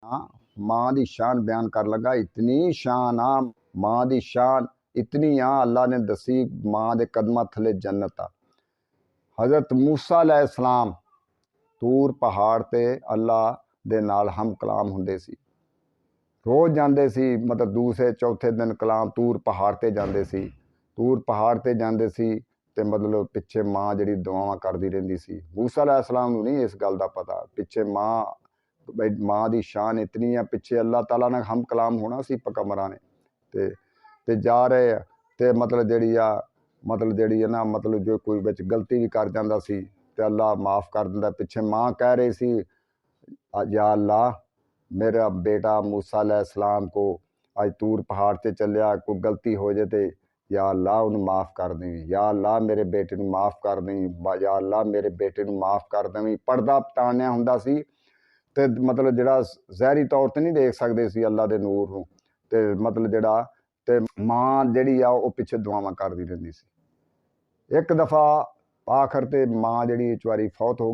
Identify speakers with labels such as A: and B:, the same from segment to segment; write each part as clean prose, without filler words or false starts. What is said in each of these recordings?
A: माँ की शान बयान कर लगा। इतनी शान आ माँ की शान, इतनी आ अल्लाह ने दसी माँ के कदमां थले जन्नत आ। हज़रत मूसा अलैहिस्सलाम तूर पहाड़ ते अल्लाह दे नाल हम कलाम हुंदे सी। रोज़ जाते सी, मतलब दूसरे चौथे दिन कलाम तूर पहाड़ ते जाते सी। तूर पहाड़ ते जाते सी ते मतलब पिछे माँ जी दुआवां करती रहिंदी सी। मूसा अलैहिस्सलाम नूं नहीं इस गल का पता, पिछे माँ की शान इतनी है, पिछे अल्लाह ताला ने हम कलाम होना सी पैगंबरां ने ते जा रहे आ ते मतलब जी मतलब जी ना मतलब जो कोई बिच गलती भी कर जाता सी ते अल्लाह माफ़ कर दिंदा। पिछे माँ कह रही सी, या अल्लाह मेरा बेटा मूसा अलैहिस्सलाम को अज तूर पहाड़ से चलिया, कोई गलती हो जाए तो या अल्लाह उन्हें माफ़ कर देवी, या अल्लाह मेरे बेटे को माफ़ कर देवी, या अल्लाह मेरे बेटे को माफ़ कर देवी। पर्दा ताणिया हुंदा सी ते मतलब जिहड़ा ज़हरी तौर ते नहीं देख सकते सी अल्लाह के नूर नूं, ते मतलब जिहड़ा ते माँ जिहड़ी आ वो पिछे दुआवां करदी रहिंदी सी। एक दफ़ा आखिर ते माँ जिहड़ी इक वारी फौत हो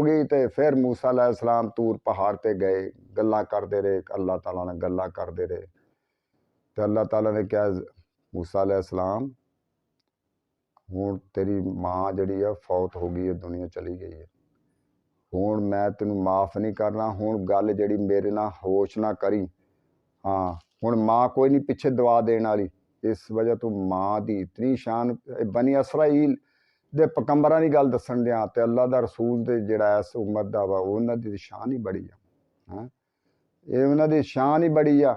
A: गई तो फिर मूसा अलैहिस्सलाम तूर पहाड़ ते गए, गल्लां करते रहे, अल्लाह ताला ने गल्लां करते रहे। तो अल्लाह ताला ने कहा, मूसा अलैहिस्सलाम हुण तेरी माँ जिहड़ी आ फौत हो गई है, दुनिया चली गई है, हुण मैं तेनू माफ़ नहीं करना। हुण गल जिहड़ी मेरे नाल होश ना करी। हाँ हुण माँ कोई नहीं पिछे दुआ देने वाली। इस वजह तो माँ की इतनी शान, बनी इसराइल दे पैगंबरां की गल दसन दियां ते अल्लाह दा रसूल ते जिहड़ा इस उम्मत दा वा उन्हां दी शान ही बड़ी आ। हाँ ये उन्हां दी शान ही बड़ी आ।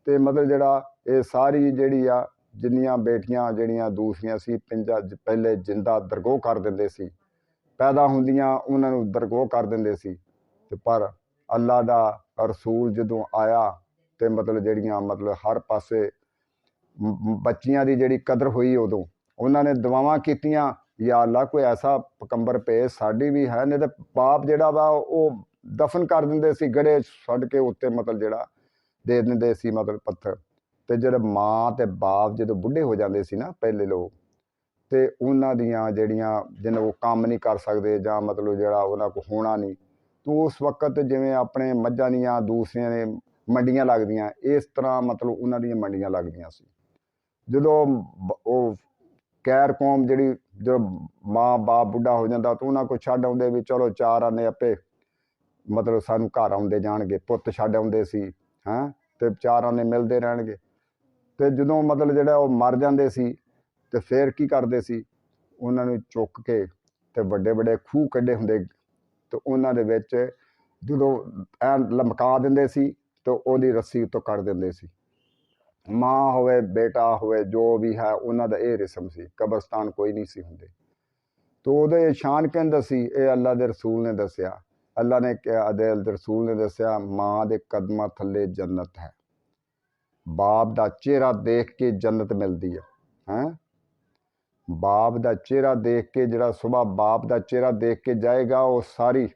A: ते मतलब जिहड़ा ये सारी जिहड़ी आ जिन्नियां बेटियां जिहड़ियां दूसरियां सी पहले जिंदा दरगोह कर दिंदे सी, पैदा हुंदियां उन्हां नूं दरगोह कर दिंदे सी। ते पर अल्लाह दा रसूल जदों आया ते मतलब जिहड़ियां मतलब हर पासे बच्चियां दी जिहड़ी कदर हुई उदों उन्होंने दुआवां कीतियां, या अल्लाह कोई ऐसा पैगंबर भेज, साडी भी है, नहीं तो बाप जिहड़ा वा वो दफन कर दिंदे सी, गड़े छड्ड के उत्ते मतलब जिहड़ा दे दिंदे सी मतलब पत्थर। ते जिहड़े माँ ते बाप जदों बुढ़े हो जाते सी ना पहले लोग, ते उन्हां दियां जिहड़ियां जिन्हें वो काम नहीं कर सकते जां मतलब जिहड़ा उन्हां को होना नहीं, तो उस वक्त जिवें अपने मझां दियां दूसरियां ने मंडियां लगदियां, इस तरह मतलब उन्हां दियां मंडियां लगदियां सी। जदों वो कैर कौम जिहड़ी जो माँ बाप बुढ़ा हो जाता तो उन्होंने को छड्ड आउंदे भी चलो चार आने आपे मतलब सानू घर आउंदे जाणगे, पुत्त छड्ड आउंदे सी। हाँ ते चार आने मिलते रहणगे। ते जदों मतलब जिहड़ा वो मर जांदे सी ते फिर की करदे सी, उन्हां नूं चुक के ते वड्डे वड्डे खूह कड्ढे हुंदे ते उन्हां दे विच जदों ऐ लमका दिंदे सी ते ओहदी रस्सी उत्तों कट दिंदे सी। माँ होवे बेटा होवे जो भी है उन्हां दा ये रिस्म सी, कब्रस्तान कोई नहीं सी हुंदे। तो ਉਹਦੇ शान किन दसी, ये अल्लाह के रसूल ने दसिया। अल्लाह ने रसूल ने दसिया माँ के कदमां थले जन्नत है, बाप का चेहरा देख के जन्नत मिलती है। बाप का चेहरा देख के जिहड़ा सुबह बाप का चेहरा देख के जाएगा वो सारी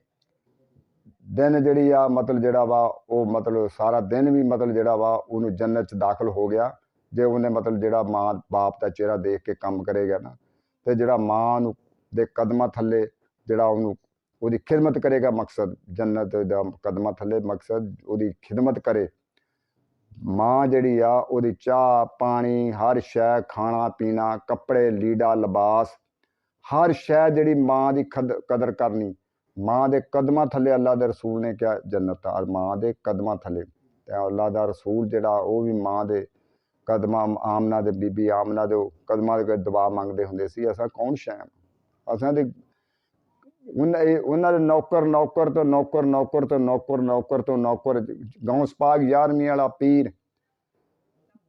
A: दिन जिहड़ी आ मतलब जिहड़ा वा वो मतलब सारा दिन भी मतलब जिहड़ा वा उन्होंने जन्नत च दाखिल हो गया, जे उन्हें मतलब जिहड़ा माँ बाप का चेहरा देख के काम करेगा ना, तो जिहड़ा माँ नूं दे कदमां थले जिहड़ा ਉਹਦੀ खिदमत करेगा, मकसद जन्नत दा कदमां थले मकसद ਉਹਦੀ खिदमत करे। माँ जिहड़ी आ ਉਹਦੀ चाह पानी हर शै खाना पीना कपड़े लीड़ा लिबास हर शै जिहड़ी माँ की कदर करनी, माँ के कदमां थले अल्लाह के रसूल ने क्या जन्नत आ माँ के कदमां थले। ते अल्लाह का रसूल जिहड़ा वो भी माँ के कदमां आमना दे बीबी आमना दे कदमां दे दुआ मंगते हुंदे सी। असां कौन शै असां दे उन्हां दे नौकर नौकर तो नौकर नौकर तो नौकर नौकर तो नौकर। गौस पाक 11वीं वाला पीर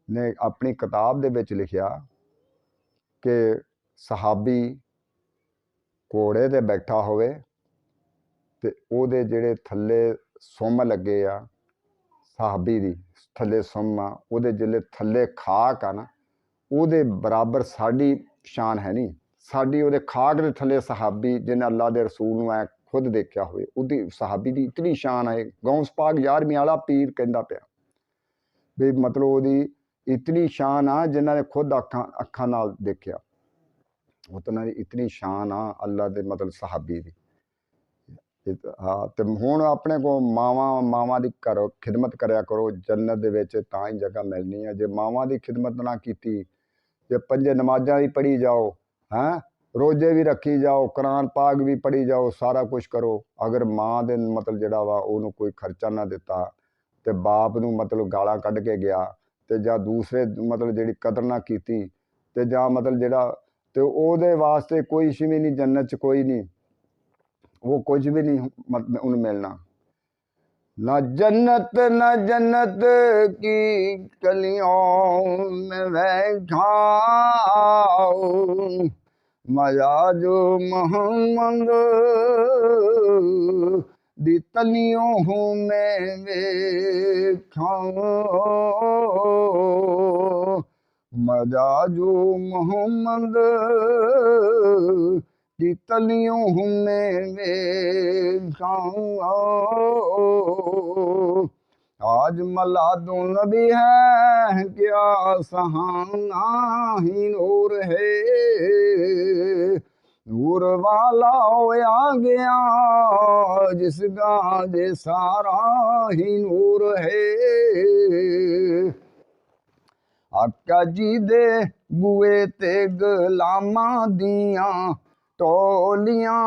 A: ने अपनी किताब दे विच लिखिया कि सहाबी घोड़े ते बैठा होवे ते ओहदे जिहड़े थल्ले सुम लगे आ, सहाबी दी थल्ले सुम आ, ओहदे जिहड़े थल्ले खाक आ ना, ओहदे बराबर साडी शान है नहीं। साडी ओहदे खाक दे थल्ले सहाबी जिन्हें अल्लाह के रसूल नूं ऐ खुद देखा होवे, ओहदी सहाबी की इतनी शान है। गौस पाक 11वीं वाला पीर कहंदा पिया भी मतलब ओहदी इतनी शान आ जिन्हां ने खुद अखां नाल देखा, उतना इतनी शान आ अल्लाह के मतलब सहाबी की। हाँ तो हुण अपने को मावां दी करो खिदमत करया करो, जन्नत दे विच तां ही जगह मिलनी है। जे मावां दी खिदमत ना कीती, जे पंजे नमाज़ां भी पढ़ी जाओ, हैं रोजे भी रखी जाओ, कुरान पाक भी पढ़ी जाओ, सारा कुछ करो, अगर माँ दे मतलब जिहड़ा वा उहनूं कोई खर्चा ना दिता ते बाप नूं मतलब गालां कढ के गया ते जां दूसरे मतलब जिहड़ी कदर ना कीती ते जां मतलब जिहड़ा ते ओहदे वास्ते कोई श भी नहीं, जन्नत च कोई नहीं, वो कुछ भी नहीं मतलब उन्हें मिलना। न जन्नत की कलियों में बैठा मजा जो मोहम्मद दी तलियों में बैठा, मजा जो मोहम्मद की तलियों में बैठा। आज मलादो नबी है क्या सहाना ही नूर है, नूर वाला आ गया जिसका जे सारा ही नूर है। आका जी दे बुए ते गुलामा दियां टोलियां,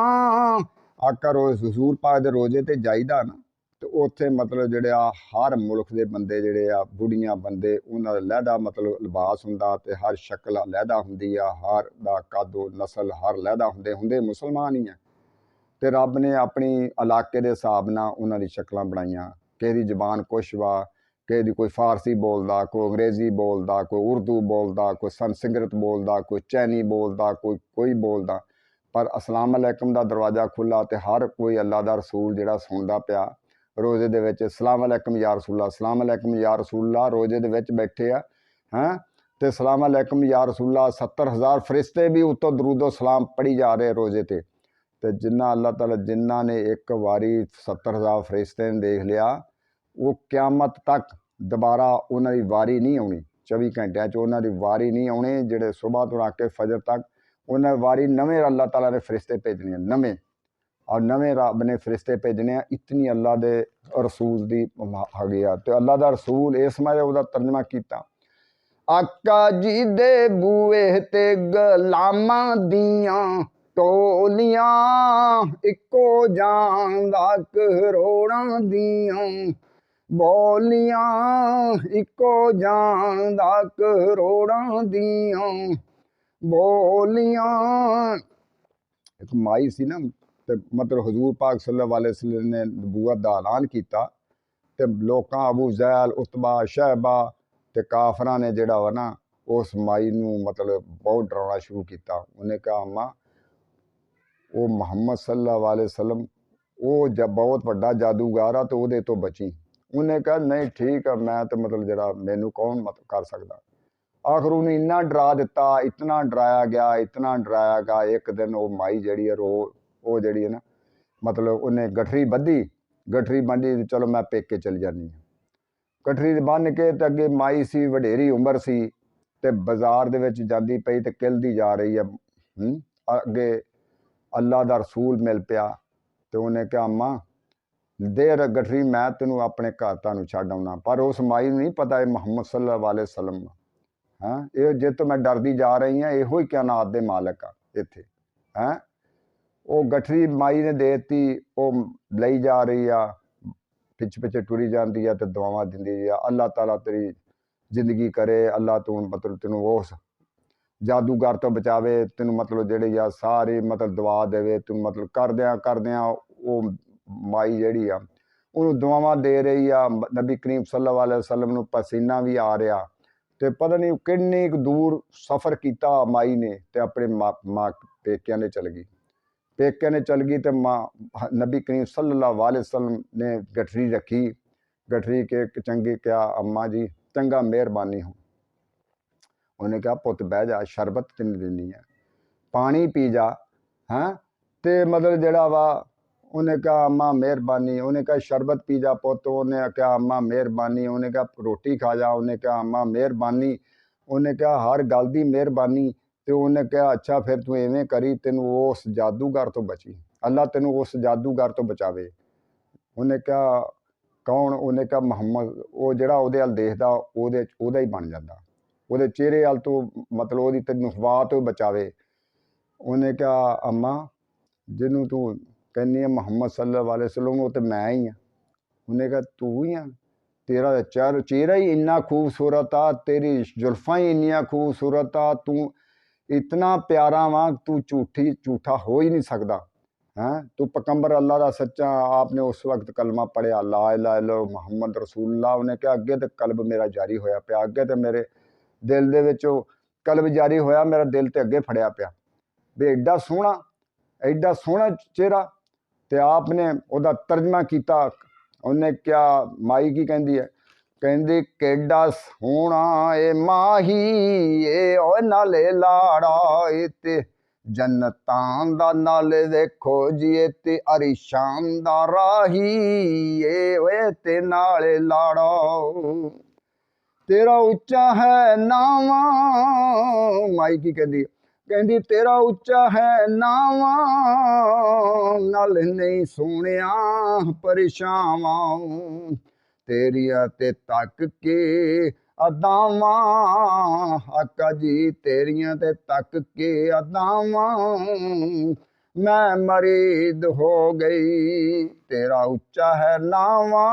A: आका रोज़ हुजूर पाक दे रोजे ते जाईदा ना, तो उत्थे मतलब जिहड़े हर मुल्क के बंदे जिहड़े बुढ़ियां बंदे उन्हां दा लहदा मतलब लिबास हुंदा ते हर शक्ल लहदा हुंदी आ, हर दा कद नस्ल हर लहदा हुंदे मुसलमान ही है। ते रब ने अपनी इलाके के हिसाब नाल उन्हां दी शक्लां बनाईयां, किहदी जबान कुछ वा, किहदी कोई फारसी बोलदा, कोई अंग्रेजी बोलदा, कोई उर्दू बोलदा, कोई संस्कृत बोलदा, कोई चैनी बोलदा, कोई बोलदा, पर अस्सलाम अलैकुम दा दरवाज़ा खुला ते हर कोई अल्लाह दा रसूल जिहड़ा सुनदा पिया रोजे दे विच सलाम अलैकुम या रसूला, सलाम अलैकुम या रसूला रोजे दे विच बैठे आ, हैं ते सलाम अलैकुम या रसूला 70,000 फरिश्ते भी उत्तों दरूदो सलाम पढ़ी जा रहे रोजे ते जिन्ना अल्लाह ताला जिन्ना ने एक वारी 70,000 फरिश्ते ने देख लिया, वो क्यामत तक दोबारा उन्हां दी वारी नहीं आउणी, 24 घंटियां च उन्हां दी वारी नहीं आउणी, जिहड़े सुबह तो आके फजर तक उन्हां दी वारी नवें अल्लाह ताला ने फरिश्ते भेजने नवें, और नवें रब ने फरिश्ते भेजने। इतनी अल्लाह दे रसूल दी हगी आ ते अल्लाह दा रसूल इस मारे उहदा तर्जमा कीता, आका जी दे बूए ते गुलामां दियां टोलियां इको जान दा करोड़ां दियां बोलियां, इको जान दा करोड़ां दियां बोलियां। एक माई सी ना ते मतलब हजूर पाक सल्लल्लाहु अलैहि वसल्लम ने नबूवत दा ऐलान किया ते लोकां अबू जहल उतबा शहबा ते काफरां ने जिहड़ा वा ना उस माई नूं मतलब बहुत डराउणा शुरू किया। उन्हें कहा अम्मा वो मुहम्मद सल्लल्लाहु अलैहि वसल्लम वो जब बहुत वड्डा जादूगर आ तो उहदे तो बची। उन्हें कहा नहीं ठीक है, मैं तो मतलब जिहड़ा मैनू कौन मतलब कर सकदा। आखिर उन्हें इन्ना डरा दिता, इतना डराया गया, इतना डराया गया। एक दिन वो माई जिहड़ी है वो जिहड़ी है ना मतलब उन्हें गठरी बधी चलो मैं पेके चली जानी है। गठरी बन के ते अगे माई सी वडेरी उम्र सी ते बाजार दे विच जांदी पई ते किलदी जा रही है। अगे अल्लाह दा रसूल मिल पिया ते उन्हें कहा अम्मा देर गठरी मैं तेनू अपने घर तुहानू छड्ड आउणा। पर उस माई नूं नहीं पता मुहम्मद सल्लल्लाहु अलैहि वसल्लम हाँ ये जे तो मैं डरदी जा रही हैं यो ही कायनात दे मालक आ इत्थे हैं। वो गठरी माई ने देती, वो लई जा रही आ पिछे पिछे टुरी जाती है तो दुआवां दिंदी है अल्लाह ताला तेरी जिंदगी करे, अल्लाह तू मतलब तेनू उस जादूगर तो बचावे, तेनू मतलब जिहड़ी आ सारी मतलब दुआ देवे, तेनू मतलब करदियां वो माई जिहड़ी आ उन्होंने दुआवां दे रही आ। नबी करीम सल्लल्लाहु अलैहि वसल्लम नूं पसीना भी आ रहा ते पता नहीं किन्नी दूर सफ़र किया माई ने ते अपने माँ पेकिया ने चल गई। पेके ने चल गई तो माँ नबी करीम सल्लल्लाहु अलैहि वसल्लम ने गठरी रखी। गठरी के चंगी क्या अम्मा जी चंगा मेहरबानी हो। उन्हें कहा पुत बह जा शरबत तेन देनी है पानी पी जा हैं ते मतलब जड़ा वा। उन्हें कहा अम्मा मेहरबानी, उन्हें कहा शरबत पी जा पुत, उन्हें कहा अम्मा मेहरबानी, उन्हें कहा रोटी खा जा, उन्हें कहा अम्मा मेहरबानी, उन्हें कहा हर गल दी मेहरबानी। तो उन्हें कहा अच्छा फिर तू इवें करी तेन उस जादूगर तो बची। अल्लाह तेनू उस जादूगर तो बचावे। उन्हें क्या कौन? उन्हें क्या मुहम्मद। वो जिहड़ा उहदे अल देखदा उहदा ही बन जांदा, उहदे चेहरे अल तो मतलब उहदी तेनू हवा तो बचावे। उन्हें क्या अम्मा जिन्हों तू कहनी है मुहम्मद सल्लल्लाहु अलैहि वसल्लम वो तो मैं ही हाँ। उन्हें कहा तू ही हाँ, तेरा चेहरा ही इन्ना खूबसूरत आ, तेरी जुल्फा ही इन्नियां खूबसूरत आ, तू इतना प्यारा वा, तू झूठा हो ही नहीं सकता। हैं तू पैगंबर अल्लाह का सच्चा। आपने उस वक्त कलमा पढ़िया ला इलाहा इल्लल्लाह मुहम्मद रसूलुल्लाह। उन्हें क्या अगे तो कल्ब मेरा जारी होया पिया, अगे तो मेरे दिल दे विचों कल्ब जारी होया, मेरा दिल तो अगे फड़िया पिया भी एडा सोहना चेहरा। तो आपने उहदा तर्जमा किया। उन्हें क्या माई की कहती है, कहती केडा सोहना ए माही ए ओ नाले लाड़ा ए ते जन्नतां दा नाले देखो जी ए ते अरिशान दा राही ए ओए ते नाले लाड़ा। तेरा उच्चा है नावा, माई की कहती कहती तेरा उच्चा है नावा, नल नहीं सुनिया परेशावा, तेरिया ते तक के अदावा, आका जी तेरिया ते तक के अदावा, मैं मरीद हो गई। तेरा उच्चा है नावा,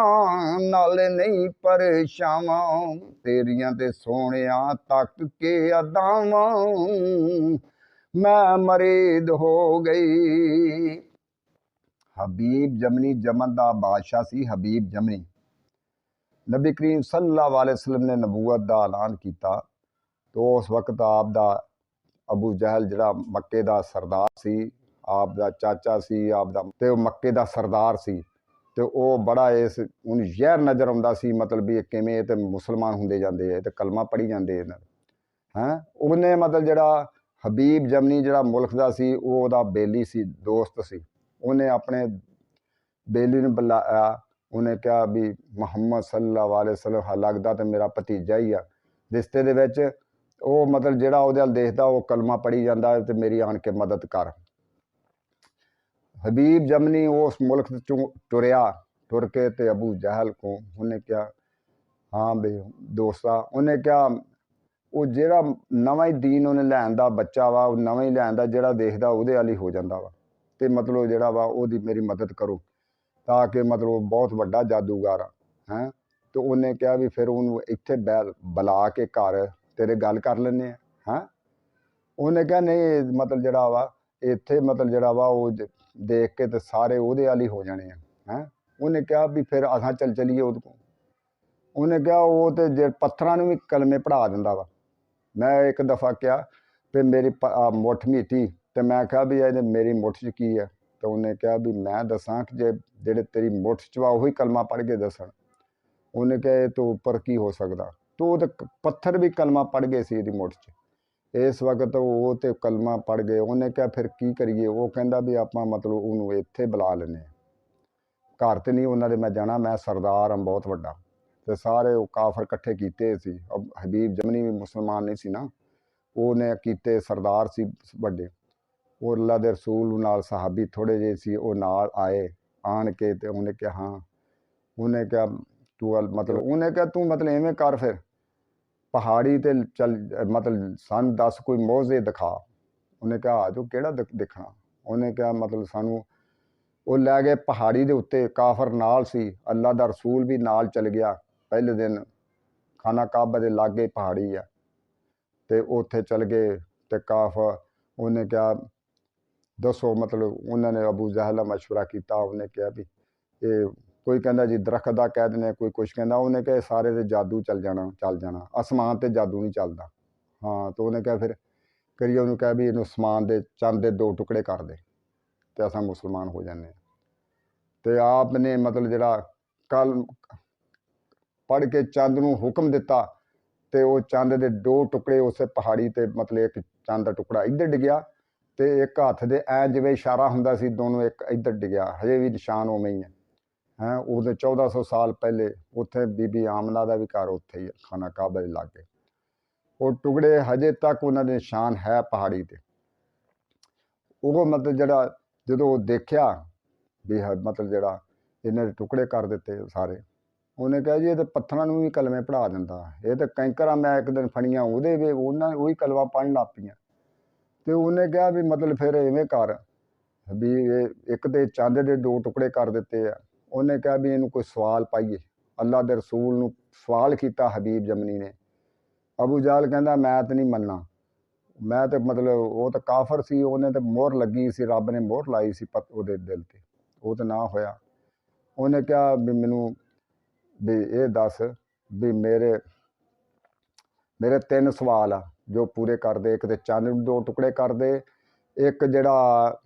A: नल नहीं परेशावा, तेरिया ते सोनिया तक के अदावा, मैं मरीद हो गई। हबीब जमनी जमन दा बादशाह सी। हबीब जमनी नबी करीम सल्लल्लाहु अलैहि वसल्लम ने नबूवत दा ऐलान किया तो उस वक्त आप दा अबू जहल जिहड़ा मक्के दा सरदार सी, आप दा चाचा सी, आप दा ते मक्के दा सरदार सी, तो वह बड़ा इस उन जहर नज़र आउंदा सी, मतलब भी किवें ते मुसलमान हुंदे जांदे है ते कलमा पढ़ी जांदे हैं। उन्हें मतलब जिहड़ा हबीब जमनी जिहड़ा मुल्क दा सी, वो उहदा बेली सी, दोस्त सी। उन्हें अपने बेली नूं बुलाया। उन्हें कहा भी मुहम्मद सल्लल्लाहु अलैहि वसल्लम लगदा तो मेरा भतीजा ही आ रिश्ते दे विच, वो मतलब जिहड़ा उहदे अल देखदा वो कलमा पढ़ी जांदा है, तो मेरी आण के मदद कर। हबीब जमनी उस मुल्क चों टुरिया, टुर के ते अबू जहल को उन्हें क्या हाँ भी दोस्ता, उन्हें क्या वो जिहड़ा नवा ही दीन उन्हें लैन दा बच्चा वा, नवा ही लैन दा जिहड़ा देखदा उहदे अल ही हो जांदा वा, ते मतलब जिहड़ा वा ओहदी मेरी मदद करो ताकि मतलब बहुत वड्डा जादूगर आ। हैं तो उन्हें कहा भी फिर उन्होंने इत्थे बुला के घर तेरे गल कर लैने हैं। उन्हें कहा नहीं मतलब जिहड़ा वा इत्थे मतलब जिहड़ा वा वो देख के तो सारे उहदे अल ही हो जाने हैं। उन्हें कहा भी फिर असां चल चलीए उहदे कोल। उन्हें कहा वो तो जे पत्थरां नूं भी कलमे पढ़ा दिंदा वा। मैं एक दफ़ा क्या भी मेरी मुठ मीठी, तो मैं कहा भी ये मेरी मुठ च की है, तो उन्हें कहा भी मैं दसा कि जे जेड़े तेरी मुठ च वा उही कलमा पढ़ के दसन। उन्हें कहा ये तो उपर की हो सकता, तो वो तो पत्थर भी कलमा पढ़ गए सी इहदी मुठ च। इस वक्त वो तो कलमा पढ़ गए। उन्हें क्या फिर की करिए? वो कहता भी आप मतलब उन्होंने इत्थे बुला लेने, घर तो नहीं उन्होंने मैं जाना, मैं सरदार हाँ बहुत वड्डा। तो सारे वो काफर कट्ठे कीते सी। अब हबीब जमनी भी मुसलमान नहीं सी ना, उन्हें कीते सरदार सी वड्डे। वो अल्लाह दे रसूल नाल सहाबी थोड़े जे सी, वो नाल आए आन के ते उन्हें क्या हाँ, उन्हें क्या तू मतलब उन्हें क्या तू मतलब इवें कर फिर पहाड़ी ते चल मतलब सन दस कोई मौजे दिखा। उन्हें कहा आ जाओ केड़ा दिखना। उन्हें क्या मतलब सानू वो लै गए पहाड़ी दे उत्ते, काफर नाल सी, अल्लाह दा रसूल भी नाल चल गया। पहले दिन खाना काबा दे लागे पहाड़ी आ, ते उत्थे चल गए ते काफर उन्हें क्या दसो मतलब उन्होंने अबू जहल मशवरा किया। उन्हें कहा भी ये कोई कहता जी दरख्त का कह देने, कोई कुछ कहता। उन्हें कहा सारे दे जादू चल जाना आसमान ते जादू नहीं चलता। हाँ तो उन्हें कहा फिर करिए, उन्होंने कहा भी इन आसमान दे चंद दे 2 टुकड़े कर दे तो असा मुसलमान हो जाने। तो आपने मतलब जरा कल पढ़ के चंद नूं हुक्म दिता, तो वो चंद के 2 टुकड़े उस पहाड़ी ते मतलब एक चंद का टुकड़ा इधर डिग्या, तो एक हथ दे ऐ जिवें इशारा हुंदा सी दोनों एक इधर डिग्या, हजे भी निशान उवें ही है। हैं उहदे 1400 साल पहले उत्थे बीबी आमना का भी घर उत्थे ही है, खाना काबा दे लागे। वो टुकड़े हजे तक उन्होंने निशान है पहाड़ी ते। वो मतलब जरा ਜਦੋਂ ਦੇਖਿਆ ਵੀ मतलब ਜਿਹੜਾ ਇਹਨਾਂ ਦੇ ਟੁਕੜੇ ਕਰ ਦਿੱਤੇ ਸਾਰੇ, ਉਹਨੇ ਕਿਹਾ ਜੀ ਇਹ ਤਾਂ ਪੱਥਰਾਂ ਨੂੰ ਵੀ ਕਲਮੇ ਪੜ੍ਹਾ ਦਿੰਦਾ, ਇਹ ਤਾਂ ਕੈਂਕਰਾਂ ਮੈਂ ਇੱਕ ਦਿਨ ਫੜੀਆਂ ਉਹਦੇ ਵੀ ਉਹਨਾਂ ਉਹੀ ਕਲਮਾ ਪੜ੍ਹਨ ਲੱਗ ਪਈਆਂ। ਤੇ ਉਹਨੇ ਕਿਹਾ ਵੀ ਮਤਲਬ ਫਿਰ ਇਵੇਂ ਕਰ ਵੀ ਇਹ ਇੱਕ ਤੇ ਚੰਦ ਦੇ 2 ਟੁਕੜੇ ਕਰ ਦਿੱਤੇ ਆ। ਉਹਨੇ ਕਿਹਾ ਵੀ ਇਹਨੂੰ ਕੋਈ ਸਵਾਲ ਪਾਈਏ, ਅੱਲਾ ਦੇ ਰਸੂਲ ਨੂੰ ਸਵਾਲ ਕੀਤਾ ਹਬੀਬ ਜਮਨੀ ਨੇ। ਅਬੂ ਜਾਹਲ ਕਹਿੰਦਾ ਮੈਂ ਤਾਂ ਨਹੀਂ ਮੰਨਣਾ, ਮੈਂ ਤਾਂ ਮਤਲਬ ਉਹ ਤਾਂ ਕਾਫਰ ਸੀ, ਉਹਨੇ ਤਾਂ ਮੋਹਰ ਲੱਗੀ ਸੀ, ਰੱਬ ਨੇ ਮੋਹਰ ਲਾਈ ਸੀ ਉਹਦੇ ਦਿਲ ਤੇ, ਉਹ ਤਾਂ ਨਾ ਹੋਇਆ। ਉਹਨੇ ਕਿਹਾ ਵੀ ਮੈਨੂੰ ਵੀ ਇਹ ਦੱਸ ਵੀ ਮੇਰੇ 3 ਸਵਾਲ ਆ ਜੋ ਪੂਰੇ ਕਰਦੇ, ਇੱਕ ਤੇ ਚੰਦ ਨੂੰ 2 ਟੁਕੜੇ ਕਰਦੇ, ਇੱਕ ਜਿਹੜਾ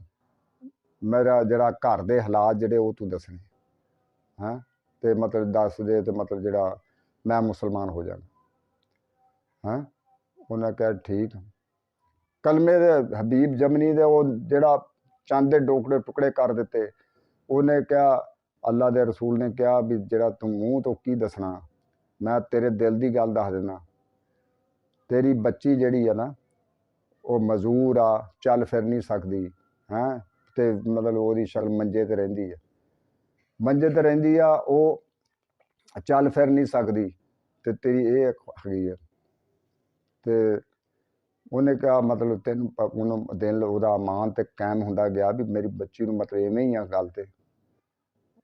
A: ਮੇਰਾ ਜਿਹੜਾ ਘਰ ਦੇ ਹਾਲਾਤ ਜਿਹੜੇ ਉਹ ਤੂੰ ਦੱਸਣੇ ਹੈਂ, ਤੇ ਮਤਲਬ ਦੱਸ ਦੇ ਤੇ ਮਤਲਬ ਜਿਹੜਾ ਮੈਂ ਮੁਸਲਮਾਨ ਹੋ ਜਾਣਾ ਹੈਂ। ਉਹਨੇ ਕਿਹਾ ਠੀਕ। ਕਲਮੇ ਦੇ ਹਬੀਬ ਜਮਨੀ ਦੇ ਉਹ ਜਿਹੜਾ ਚੰਦ ਦੇ ਟੁਕੜੇ ਕਰ ਦਿੱਤੇ। ਉਹਨੇ ਕਿਹਾ ਅੱਲਾ ਦੇ ਰਸੂਲ ਨੇ ਕਿਹਾ ਵੀ ਜਿਹੜਾ ਤੂੰ ਮੂੰਹ ਤੋਂ ਕੀ ਦੱਸਣਾ, ਮੈਂ ਤੇਰੇ ਦਿਲ ਦੀ ਗੱਲ ਦੱਸ ਦਿੰਦਾ। ਤੇਰੀ ਬੱਚੀ ਜਿਹੜੀ ਆ ਨਾ ਉਹ ਮਜ਼ਦੂਰ ਆ, ਚੱਲ ਫਿਰ ਨਹੀਂ ਸਕਦੀ ਹੈਂ, ਤੇ ਮਤਲਬ ਉਹਦੀ ਸ਼ਕਲ ਮੰਜੇ ਤੇ ਰਹਿੰਦੀ ਆ, ਉਹ ਚੱਲ ਫਿਰ ਨਹੀਂ ਸਕਦੀ, ਤੇ ਤੇਰੀ ਇਹ ਹੈਗੀ ਆ। ਤੇ ਉਹਨੇ ਕਿਹਾ ਮਤਲਬ ਤੈਨੂੰ ਉਹਨੂੰ ਦਿਲ ਉਹਦਾ ਮਾਨ ਤੇ ਕਾਇਮ ਹੁੰਦਾ ਗਿਆ ਵੀ ਮੇਰੀ ਬੱਚੀ ਨੂੰ ਮਤਲਬ ਇਵੇਂ ਹੀ ਆ ਗੱਲ ਤੇ।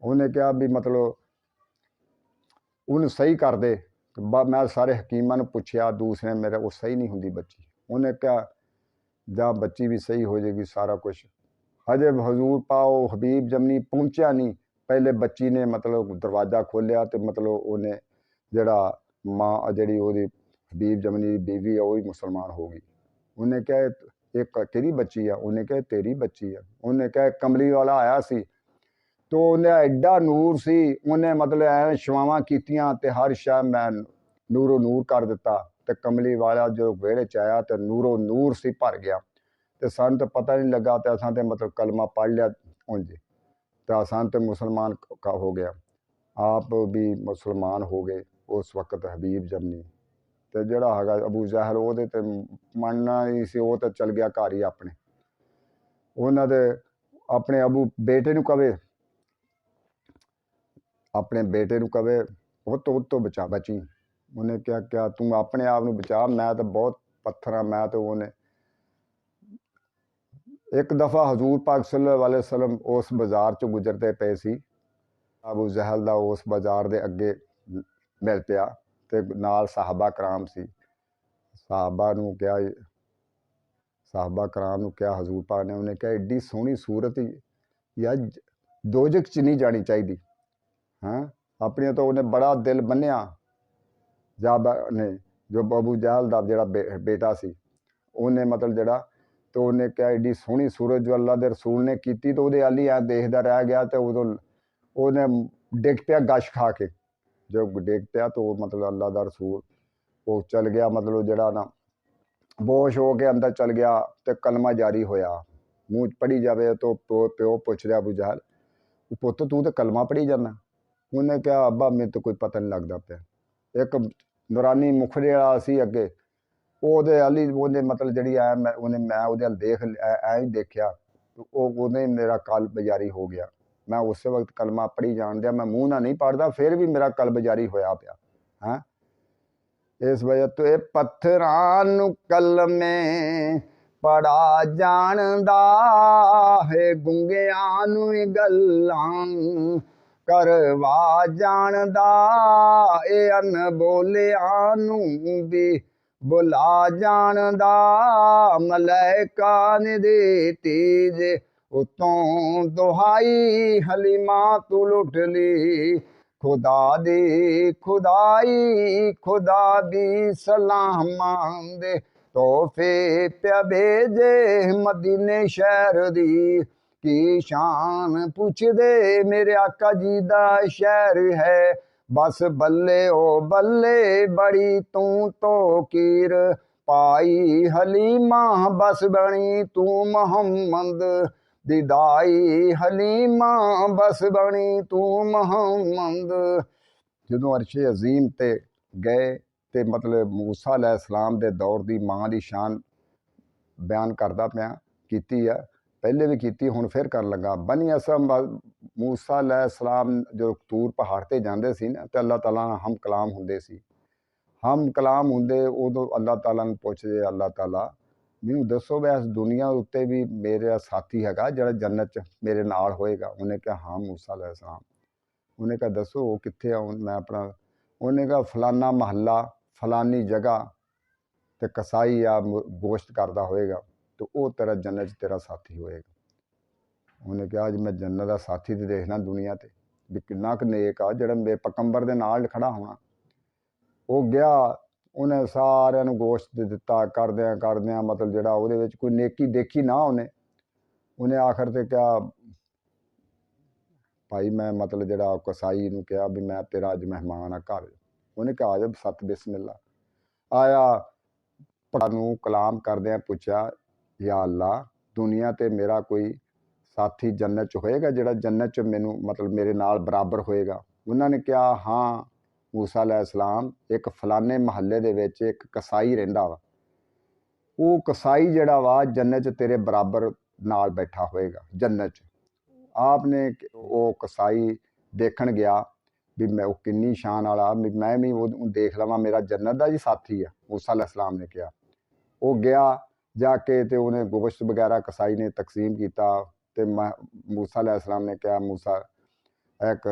A: ਉਹਨੇ ਕਿਹਾ ਵੀ ਮਤਲਬ ਉਹਨੂੰ ਸਹੀ ਕਰ ਦੇ। ਮੈਂ ਸਾਰੇ ਹਕੀਮਾਂ ਨੂੰ ਪੁੱਛਿਆ, ਦੂਸਰੇ ਮੇਰੇ ਉਹ ਸਹੀ ਨਹੀਂ ਹੁੰਦੀ ਬੱਚੀ। ਉਹਨੇ ਕਿਹਾ ਜਾਂ ਬੱਚੀ ਵੀ ਸਹੀ ਹੋ ਜਾਏਗੀ ਸਾਰਾ ਕੁਛ। ਹਜੇ ਹਜ਼ੂਰ ਪਾਓ ਹਬੀਬ ਜਮਨੀ ਪਹੁੰਚਿਆ ਨਹੀਂ, ਪਹਿਲੇ ਬੱਚੀ ਨੇ ਮਤਲਬ ਦਰਵਾਜ਼ਾ ਖੋਲ੍ਹਿਆ ਤੇ ਮਤਲਬ ਉਹਨੇ ਜਿਹੜਾ ਮਾਂ ਜਿਹੜੀ ਉਹਦੀ ਹਬੀਬ ਜਮਨੀ ਦੀ ਬੀਵੀ ਆ ਉਹ ਵੀ ਮੁਸਲਮਾਨ ਹੋ ਗਈ। ਉਹਨੇ ਕਿਹਾ ਇਹ ਕਿਹੜੀ ਬੱਚੀ ਆ? ਉਹਨੇ ਕਿਹਾ ਤੇਰੀ ਬੱਚੀ ਆ। ਉਹਨੇ ਕਿਹਾ ਕਮਲੀ ਵਾਲਾ ਆਇਆ ਸੀ ਤੋ ਉਹਨੇ ਐਡਾ ਨੂਰ ਸੀ, ਉਹਨੇ ਮਤਲਬ ਐ ਛਵਾਵਾਂ ਕੀਤੀਆਂ ਤੇ ਹਰ ਸ਼ੈ ਮੈਂ ਨੂਰੋ ਨੂਰ ਕਰ ਦਿੱਤਾ। ਤੇ ਕਮਲੀ ਵਾਲਾ ਜੋ ਵਿਹੜੇ 'ਚ ਆਇਆ ਤੇ ਨੂਰੋ ਨੂਰ ਸੀ ਭਰ ਗਿਆ। ਤੇ ਸਾਨੂੰ ਤਾਂ ਪਤਾ ਨਹੀਂ ਲੱਗਾ ਤੇ ਅਸਾਂ ਤੇ ਮਤਲਬ ਕਲਮਾ ਪੜ੍ਹ ਲਿਆ ਉਂਝ, ਤੇ ਅਸਾਂ ਤੇ ਮੁਸਲਮਾਨ ਹੋ ਗਿਆ। ਆਪ ਵੀ ਮੁਸਲਮਾਨ ਹੋ ਗਏ ਉਸ ਵਕਤ ਹਬੀਬ ਜਮਨੀ। ਤੇ ਜਿਹੜਾ ਹੈਗਾ ਅਬੂ ਜਹਲ ਉਹਦੇ ਤੇ ਮੰਨਣਾ ਨਹੀਂ ਸੀ, ਉਹ ਤਾਂ ਚਲ ਗਿਆ ਘਰ ਹੀ ਆਪਣੇ। ਉਹਨਾਂ ਦੇ ਆਪਣੇ ਬੇਟੇ ਨੂੰ ਕਵੇ ਉਹ ਤੋਂ ਬਚੀ। ਉਹਨੇ ਕਿਹਾ ਤੂੰ ਆਪਣੇ ਆਪ ਨੂੰ ਬਚਾ, ਮੈਂ ਤਾਂ ਬਹੁਤ ਪੱਥਰ ਹਾਂ। ਮੈਂ ਤਾਂ ਉਹਨੇ ਇੱਕ ਦਫਾ ਹਜ਼ੂਰ ਪਾਕ ਸੱਲੱਲਾਹੁ ਅਲੈहि ਵਸੱਲਮ ਉਸ ਬਾਜ਼ਾਰ 'ਚੋਂ ਗੁਜ਼ਰਦੇ ਪਏ ਸੀ। ਅਬੂ ਜਹਲ ਦਾ ਉਸ ਬਾਜ਼ਾਰ ਦੇ ਅੱਗੇ ਮਿਲ ਪਿਆ ਤੇ ਨਾਲ ਸਾਹਬਾ ਕਰਾਮ ਸੀ। ਸਾਹਬਾ ਕਰਾਮ ਨੂੰ ਕਿਹਾ ਹਜ਼ੂਰ ਪਾਕ ਨੇ, ਉਹਨੇ ਕਿਹਾ ਐਡੀ ਸੋਹਣੀ ਸੂਰਤ ਯਾਰ ਦੋਜ਼ਖ 'ਚ ਨਹੀਂ ਜਾਣੀ ਚਾਹੀਦੀ ਹਾਂ। ਆਪਣੀਆਂ ਤਾਂ ਉਹਨੇ ਬੜਾ ਦਿਲ ਬੰਨਿਆ ਜਾਬਾ ਨੇ, ਜੋ ਅਬੂ ਜਹਲ ਦਾ ਜਿਹੜਾ ਬੇਟਾ ਸੀ ਉਹਨੇ ਮਤਲਬ ਜਿਹੜਾ, ਤੇ ਉਹਨੇ ਕਿਹਾ ਐਡੀ ਸੋਹਣੀ ਸੂਰਤ ਜੋ ਅੱਲਾ ਦੇ ਰਸੂਲ ਨੇ ਕੀਤੀ। ਤੇ ਉਹਦੇ ਆਲੀ ਐ ਦੇਖਦਾ ਰਹਿ ਗਿਆ ਤੇ ਉਦੋਂ ਉਹਨੇ ਡਿੱਗ ਪਿਆ ਗਸ਼ ਖਾ ਕੇ। ਜੋ ਡਿੱਗ ਪਿਆ ਤਾਂ ਉਹ ਮਤਲਬ ਅੱਲਾ ਦਾ ਰਸੂਲ ਉਹ ਚਲ ਗਿਆ, ਮਤਲਬ ਜਿਹੜਾ ਨਾ ਬੋਸ਼ ਹੋ ਕੇ ਅੰਦਰ ਚਲ ਗਿਆ ਤੇ ਕਲਮਾ ਜਾਰੀ ਹੋਇਆ। ਮੂੰਹ 'ਚ ਪੜ੍ਹੀ ਜਾਵੇ ਤਾਂ ਪਿਓ ਪੁੱਛ ਰਿਹਾ ਅਬੂ ਜਹਲ, ਪੁੱਤ ਤੂੰ ਤਾਂ ਕਲਮਾ ਪੜ੍ਹੀ ਜਾਂਦਾ? ਉਹਨੇ ਕਿਹਾ ਅੱਬਾ ਮੈਨੂੰ ਤਾਂ ਕੋਈ ਪਤਾ ਨਹੀਂ ਲੱਗਦਾ ਪਿਆ। ਇੱਕ ਨੂਰਾਨੀ ਮੁਖੜੇ ਵਾਲਾ ਸੀ ਅੱਗੇ, ਉਹਦੇ ਵਾਲੀ ਉਹਨੇ ਮਤਲਬ ਜਿਹੜੀ ਮੈਂ ਉਹਦੇ ਵੱਲ ਐ ਹੀ ਦੇਖਿਆ, ਉਹਨੇ ਮੇਰਾ ਕਲਬ ਜਾਰੀ ਹੋ ਗਿਆ। ਮੈਂ ਉਸੇ ਵਕਤ ਕਲਮਾ ਪੜ੍ਹੀ ਜਾਣ ਦਿਆ, ਮੈਂ ਮੂੰਹ ਨਾਲ ਨਹੀਂ ਪੜ੍ਹਦਾ, ਫਿਰ ਵੀ ਮੇਰਾ ਕਲਬ ਜਾਰੀ ਹੋਇਆ ਪਿਆ ਹੈਂ। ਇਸ ਵਜ੍ਹਾ ਤੋਂ ਇਹ ਪੱਥਰਾਂ ਨੂੰ ਕਲਮੇ ਪੜਾ ਜਾਣਦਾ ਹੈ, ਗੁੰਗਿਆਂ ਨੂੰ ਗੱਲਾਂ ਕਰਵਾ ਜਾਣਦਾ, ਇਹ ਅਨਬੋਲਿਆਂ ਨੂੰ ਵੀ ਬੁਲਾ ਜਾਣਦਾ। ਮਲਾਇਕਾ ਨੇ ਦਿੱਤੀ ਜੇ ਉਤੋਂ ਦੁਹਾਈ, ਹਲੀਮਾ ਤੂੰ ਲੁੱਟ ਲਈ ਖੁਦਾ ਦੀ ਖੁਦਾਈ, ਖੁਦਾ ਦੀ ਸਲਾਮਾਂ ਦੇ ਤੋਹਫੇ ਪਿਆ ਭੇਜੇ ਮਦੀਨੇ ਸ਼ਹਿਰ ਦੀ। ਕੀ ਸ਼ਾਨ ਪੁੱਛਦੇ ਮੇਰੇ ਆਕਾ ਜੀ ਦਾ ਸ਼ਹਿਰ ਹੈ, ਬਸ ਬੱਲੇ ਓ ਬੱਲੇ ਬੜੀ ਤੂੰ ਤੋਕੀਰ ਪਾਈ। ਹਲੀਮਾ ਬਸ ਬਣੀ ਤੂੰ ਮੁਹੰਮਦ ਦੀ ਦਾਈ, ਹਲੀਮਾ ਬਸ ਬਣੀ ਤੂੰ ਮੁਹੰਮਦ। ਜਦੋਂ ਅਰਸ਼ੇ ਅਜ਼ੀਮ ਤੇ ਗਏ ਤੇ ਮਤਲਬ ਮੂਸਾ अलैहिस्सलाम ਦੇ ਦੌਰ ਦੀ ਮਾਂ ਦੀ ਸ਼ਾਨ ਬਿਆਨ ਕਰਦਾ ਪਿਆ ਕੀਤੀ ਆ। पहले भी की, हुण फिर कर लगा। बनी असम मूसा अलैहिस्सलाम जो तूर पहाड़ ते जांदे सी ना, ते अल्लाह ताला नाल हम कलाम हुंदे सी। हम कलाम हुंदे उदों अल्लाह ताला नूं पुछदे, अल्लाह ताला मैनूं दसो वै इस दुनिया उत्ते भी मेरा साथी हैगा जिहड़ा जन्नत च मेरे नाल होएगा? उन्हें कहा हाँ मूसा अलैहिस्सलाम। उन्हें कहा दसो वो कित्थे आ? मैं अपना, उन्हें कहा फलाना महल्ला फलानी जगह ते कसाई आ गोश्त करदा होएगा, तो वो तेरा जन्नत च तेरा साथी होएगा। उन्हें कहा जी मैं जन्नत दा साथी ते देखना दुनिया ते भी किन्ना क नेक आ जिहड़ा मेरे पैगंबर दे नाल खड़ा होना। वो गया, उन्हें सारिਆਂ ਨੂੰ गोश्त दिता, करदियां मतलब जिहड़ा ਉਹਦੇ ਵਿੱਚ कोई नेकी देखी ना उन्हें आखिर ते क्या भाई मैं मतलब जिहड़ा कसाई नूं कहा भी मैं तेरा अज मेहमान आ घर। उन्हें कहा आ जा सत बिस्मिल्ला। आया नूं कलाम करदियां पुछया या अल्लाह दुनिया ते मेरा कोई साथी जन्नत च होएगा जिहड़ा जन्नत च मैनूं मतलब मेरे नाल बराबर होएगा? उन्होंने कहा हाँ मूसा अलैहिस्सलाम एक फलाने महल्ले दे विच एक कसाई रहिंदा वा, वो कसाई जिहड़ा वा जन्नत च तेरे बराबर नाल बैठा होएगा जन्नत च। आपने वो कसाई देखण गया भी मैं वो किन्नी शान वाला, मैं भी वो देख लवां मेरा जन्नत दा जी साथी है। मूसा अलैहिस्सलाम ने कहा। वो गया जाके ते उन्हें गोश्त वगैरह कसाई ने तकसीम किया, ते मूसा अलैहिस्सलाम ने कहा मूसा एक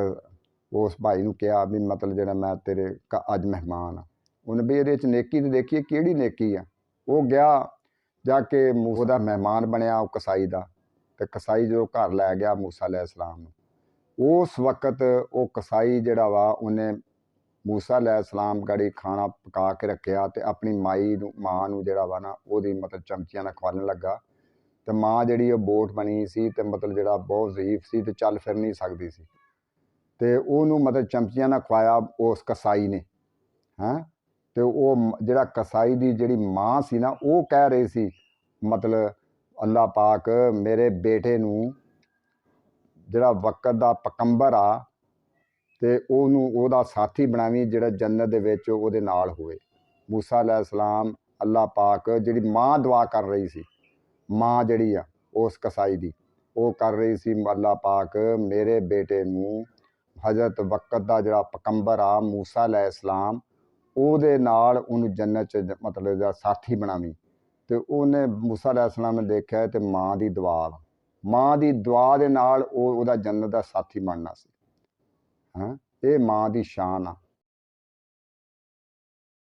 A: उस भाई नूं कहा भी मतलब जिहड़ा मैं तेरे अज मेहमान आ। उन्हें भी ये नेकी तो देखिए किहड़ी नेकी आ। वो गया जाके मूसा मेहमान बनया कसाई का, तो कसाई जो घर लै गया मूसा अलैहिस्सलाम नूं। उस वक्त वो कसाई जिहड़ा वा उन्हें मूसा अलैहिस्सलाम गड़ी खाना पका के रखिया, तो अपनी माई मां नूं जिहड़ा वा ना ओहदी मतलब चमचियां नाल खवालण लगा। तो मां जिहड़ी बोट बनी सी, ते मतलब जिहड़ा बहुत ज़ईफ सी, ते चल फिर नहीं सकदी सी, ते ओनू मतलब चमचियां नाल खवाया उस कसाई ने। हैं तो वो जिहड़ा कसाई दी जिहड़ी मां सी ना, वो कह रही सी मतलब अल्लाह पाक मेरे बेटे नूं जिहड़ा वक्त दा पैगंबर आ ते ओनू ओहदा साथी बनावी जिहड़ा जन्नत दे विच ओहदे नाल होए। मूसा अलैहिस्सलाम अल्लाह पाक जिहड़ी मां दुआ कर रही सी, मां जिहड़ी आ उस कसाई दी, वो कर रही सी अल्लाह पाक मेरे बेटे नूं हज़रत वक्त दा जिहड़ा पैगंबर आ मूसा अलैहिस्सलाम ਉਹਦੇ ਨਾਲ ਉਹਨੂੰ जन्नत च मतलब ਦਾ साथी बनावी। तो उन्हें मूसा अलैहिस्सलाम ने देखा तो मां की दुआ, मां की दुआ ਦੇ ਨਾਲ ਉਹਦਾ जन्नत ਦਾ साथी बनना सी। हाँ ये मां की शान आ।